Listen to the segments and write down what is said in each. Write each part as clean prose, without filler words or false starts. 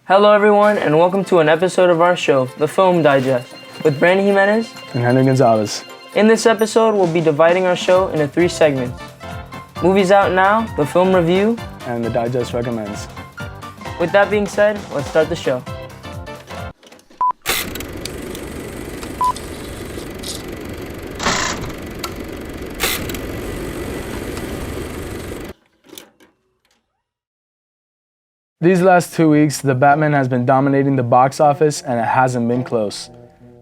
Hello everyone, and welcome to an episode of our show, The Film Digest, with Brandon Jimenez and Henry Gonzalez. In this episode, we'll be dividing our show into 3 segments. Movies out now, the film review, and the Digest recommends. With that being said, let's start the show. These last 2 weeks, The Batman has been dominating the box office, and it hasn't been close.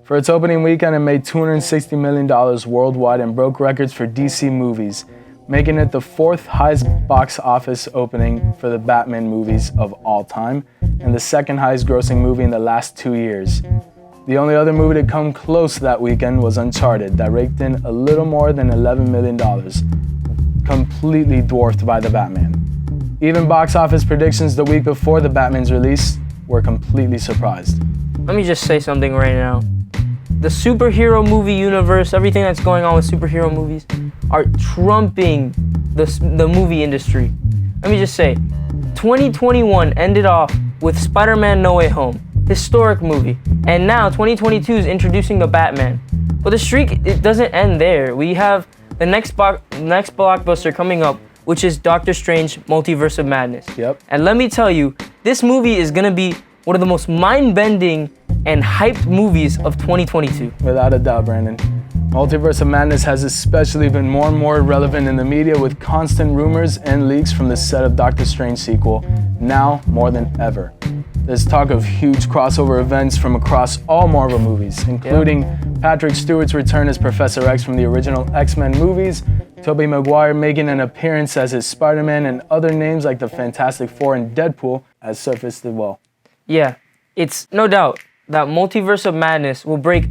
For its opening weekend, it made $260 million worldwide and broke records for DC movies, making it the 4th highest box office opening for the Batman movies of all time, and the 2nd highest grossing movie in the last 2 years. The only other movie to come close that weekend was Uncharted, that raked in a little more than $11 million, completely dwarfed by The Batman. Even box office predictions the week before The Batman's release were completely surprised. Let me just say something right now. The superhero movie universe, everything that's going on with superhero movies, are trumping the movie industry. Let me just say, 2021 ended off with Spider-Man No Way Home, historic movie, and now 2022 is introducing The Batman. But the streak, it doesn't end there. We have the next blockbuster coming up, which is Doctor Strange Multiverse of Madness. Yep. And let me tell you, this movie is gonna be one of the most mind-bending and hyped movies of 2022. Without a doubt, Brandon. Multiverse of Madness has especially been more and more relevant in the media, with constant rumors and leaks from the set of Doctor Strange sequel, now more than ever. There's talk of huge crossover events from across all Marvel movies, including Patrick Stewart's return as Professor X from the original X-Men movies, Tobey Maguire making an appearance as his Spider-Man, and other names like the Fantastic Four and Deadpool has surfaced as well. Yeah, it's no doubt that Multiverse of Madness will break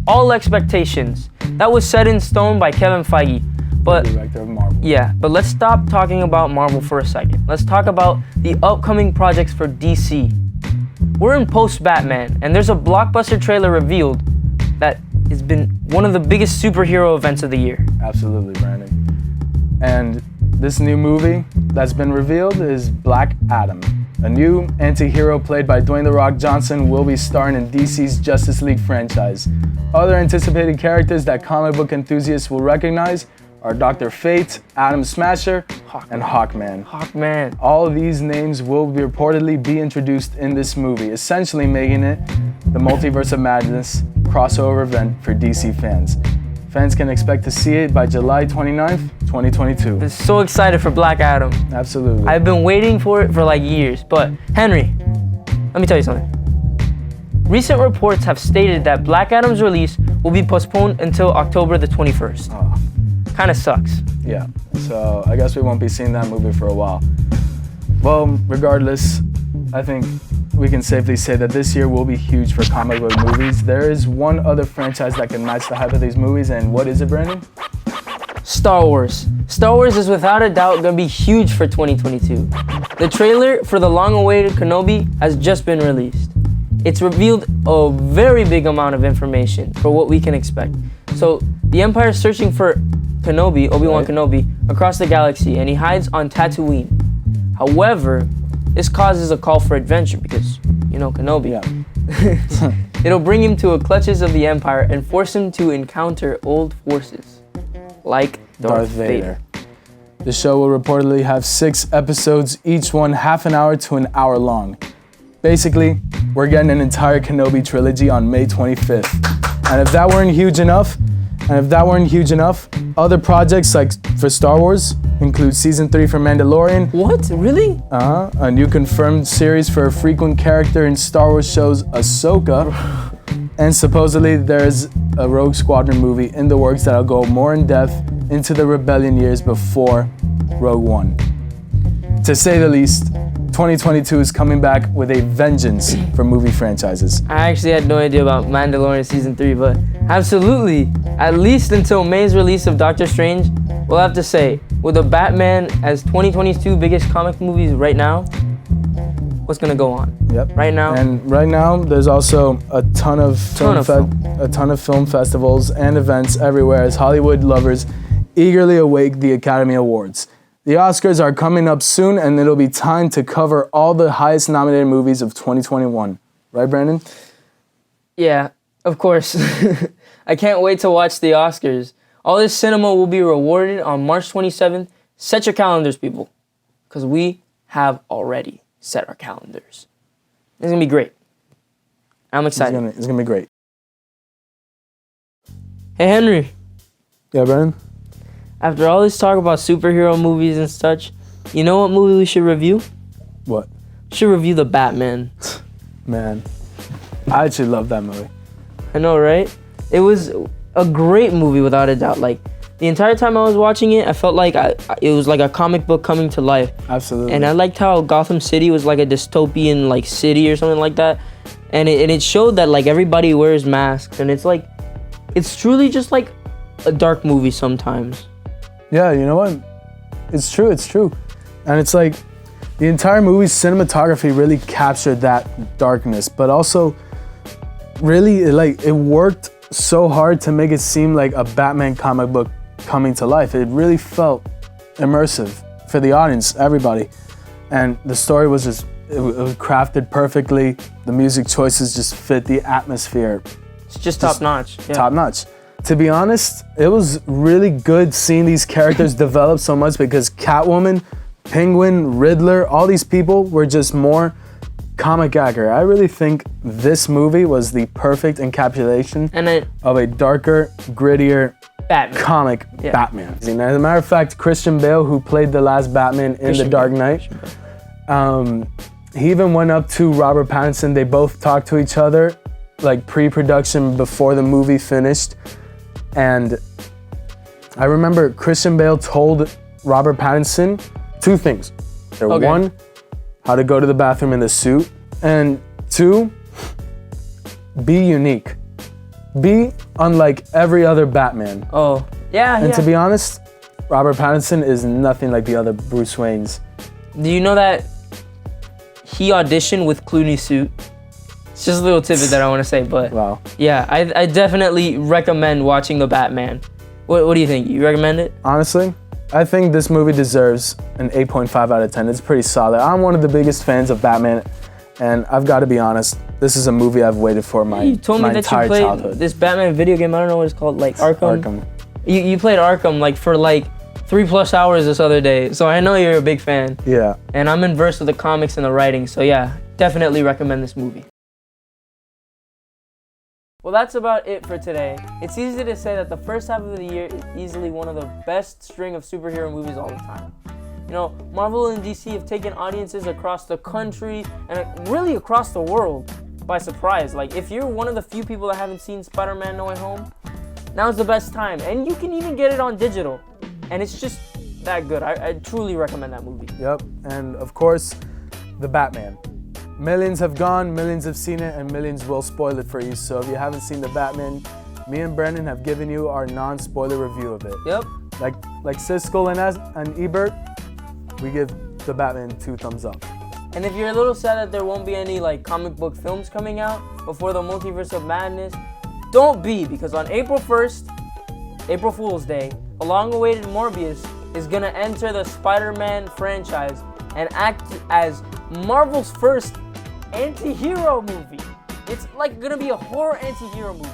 all expectations. That was set in stone by Kevin Feige. But director of Marvel. Yeah, but let's stop talking about Marvel for a second. Let's talk about the upcoming projects for DC. We're in post-Batman, and there's a blockbuster trailer revealed that has been one of the biggest superhero events of the year. Absolutely, Brandon. And this new movie that's been revealed is Black Adam. A new anti-hero played by Dwayne "The Rock" Johnson will be starring in DC's Justice League franchise. Other anticipated characters that comic book enthusiasts will recognize are Dr. Fate, Atom Smasher, and Hawkman. Hawkman. All of these names will reportedly be introduced in this movie, essentially making it the Multiverse of Madness crossover event for DC fans. Fans can expect to see it by July 29th, 2022. I'm so excited for Black Adam. Absolutely. I've been waiting for it for like years. But Henry, let me tell you something. Recent reports have stated that Black Adam's release will be postponed until October the 21st. Oh. Kind of sucks. Yeah, so I guess we won't be seeing that movie for a while. Well, regardless, I think we can safely say that this year will be huge for comic book movies. There is one other franchise that can match the hype of these movies, and what is it, Brandon? Star Wars. Star Wars is without a doubt gonna be huge for 2022. The trailer for the long-awaited Kenobi has just been released. It's revealed a very big amount of information for what we can expect. So the Empire is searching for Kenobi, Obi-Wan Kenobi, across the galaxy, and he hides on Tatooine. However, this causes a call for adventure because, you know, Kenobi. Yeah. It'll bring him to the clutches of the Empire and force him to encounter old forces, like Darth Vader. The show will reportedly have 6 episodes, each one half an hour to an hour long. Basically, we're getting an entire Kenobi trilogy on May 25th. And if that weren't huge enough, other projects like for Star Wars include Season 3 for Mandalorian. What? Really? A new confirmed series for a frequent character in Star Wars shows Ahsoka. And supposedly there's a Rogue Squadron movie in the works that'll go more in depth into the rebellion years before Rogue One. To say the least, 2022 is coming back with a vengeance for movie franchises. I actually had no idea about Mandalorian Season 3, but absolutely, at least until May's release of Doctor Strange, we'll have to say, with the Batman as 2022 biggest comic movies right now, what's gonna go on? Yep. Right now. And right now, there's also a ton of film festivals and events everywhere as Hollywood lovers eagerly await the Academy Awards. The Oscars are coming up soon, and it'll be time to cover all the highest nominated movies of 2021. Right, Brandon? Yeah, of course. I can't wait to watch the Oscars. All this cinema will be rewarded on March 27th. Set your calendars, people, because we have already set our calendars. It's going to be great. I'm excited. It's gonna be great. Hey, Henry. Yeah, Brandon? After all this talk about superhero movies and such, you know what movie we should review? What? We should review The Batman. Man, I actually love that movie. I know, right? It was a great movie without a doubt. Like, the entire time I was watching it, I felt like it was like a comic book coming to life. Absolutely. And I liked how Gotham City was like a dystopian like city or something like that. And it showed that like everybody wears masks, and it's truly just like a dark movie sometimes. Yeah, you know what? It's true. And it's like the entire movie's cinematography really captured that darkness, but also really it worked so hard to make it seem like a Batman comic book coming to life. It really felt immersive for the audience, everybody. And the story was just, it was crafted perfectly. The music choices just fit the atmosphere. It's just top notch. Yeah. Top notch. To be honest, it was really good seeing these characters develop so much, because Catwoman, Penguin, Riddler, all these people were just more comic accurate. I really think this movie was the perfect encapsulation of a darker, grittier Batman. comic Batman. And as a matter of fact, Christian Bale, who played the last Batman in The Dark Knight, he even went up to Robert Pattinson. They both talked to each other, like pre-production before the movie finished. And I remember Christian Bale told Robert Pattinson two things. One, how to go to the bathroom in the suit. And two, be unique. Be unlike every other Batman. Oh, yeah, And to be honest, Robert Pattinson is nothing like the other Bruce Waynes. Do you know that he auditioned with Clooney's suit? It's just a little tidbit that I want to say, but Wow. yeah, I definitely recommend watching The Batman. What do you think? You recommend it? Honestly, I think this movie deserves an 8.5 out of 10. It's pretty solid. I'm one of the biggest fans of Batman, and I've got to be honest, this is a movie I've waited for my entire childhood. You told me that you played this Batman video game. I don't know what it's called, like Arkham. You played Arkham like for like 3+ hours this other day, so I know you're a big fan. Yeah. And I'm versed with the comics and the writing, so yeah, definitely recommend this movie. Well, that's about it for today. It's easy to say that the first half of the year is easily one of the best string of superhero movies all the time. You know, Marvel and DC have taken audiences across the country and really across the world by surprise. Like, if you're one of the few people that haven't seen Spider-Man No Way Home, now's the best time. And you can even get it on digital. And it's just that good. I truly recommend that movie. Yep. And of course, The Batman. Millions have gone, millions have seen it, and millions will spoil it for you. So if you haven't seen The Batman, me and Brendan have given you our non-spoiler review of it. Yep. Like Siskel and Ebert, we give The Batman 2 thumbs up. And if you're a little sad that there won't be any like comic book films coming out before the Multiverse of Madness, don't be, because on April 1st, April Fool's Day, a long-awaited Morbius is gonna enter the Spider-Man franchise and act as Marvel's first anti-hero movie. It's like gonna be a horror anti-hero movie.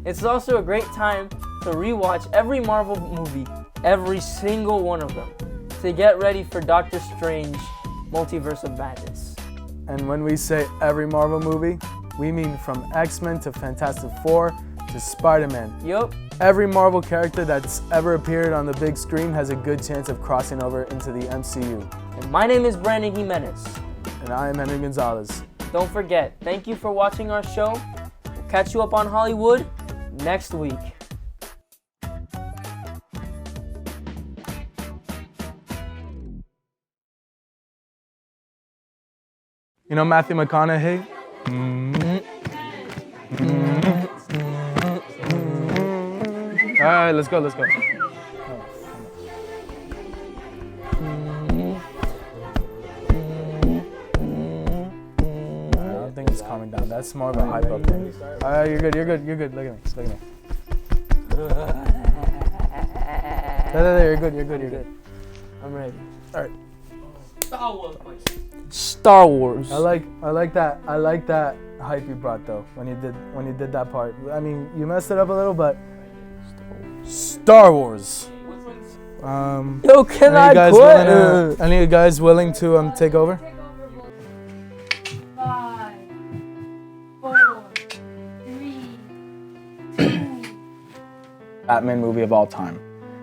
It's also a great time to rewatch every Marvel movie, every single one of them, to get ready for Doctor Strange Multiverse of Madness. And when we say every Marvel movie, we mean from X-Men to Fantastic Four to Spider-Man. Yup. Every Marvel character that's ever appeared on the big screen has a good chance of crossing over into the MCU. And my name is Brandon Jimenez. And I am Henry Gonzalez. Don't forget, thank you for watching our show. We'll catch you up on Hollywood next week. You know Matthew McConaughey? All right, let's go. I don't think it's calming down. That's more of a hype up thing. All right, you're good. Look at me. There, you're good. I'm ready. Alright. Star Wars. I like that hype you brought though when you did that part. I mean, you messed it up a little, but Star Wars. Yo, can I quit? Any of you guys willing to take over? 5, 4, 3, 2. Batman movie of all time,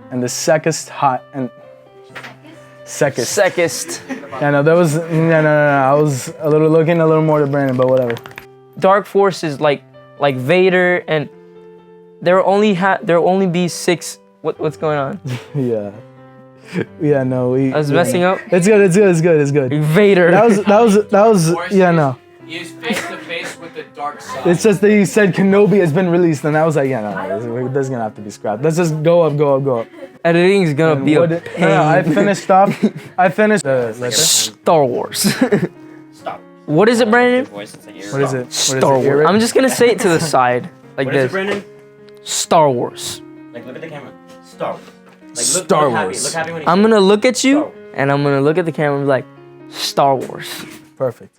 and the second. Yeah, no, that was no. I was looking a little more to Brandon, but whatever. Dark Force is like Vader, and there'll only be 6. What's going on? Yeah. Yeah, no, I was messing up. It's good. Vader. That was. Yeah, no. He is face to face with the dark side. It's just that you said Kenobi has been released, and I was like, yeah, no, this is gonna have to be scrapped. Let's just go up. Editing is gonna be a pain. I finished Star Wars. Stop. What is it, Brandon? What is it? Star Wars. I'm just gonna say it to the side like What is it, this. Brandon? Star Wars. Like, look at the camera. Star Wars. Like, Star look happy. Wars. Look happy when he I'm gonna look at Star you, Wars. and I'm gonna look at the camera and be like, Star Wars. Perfect.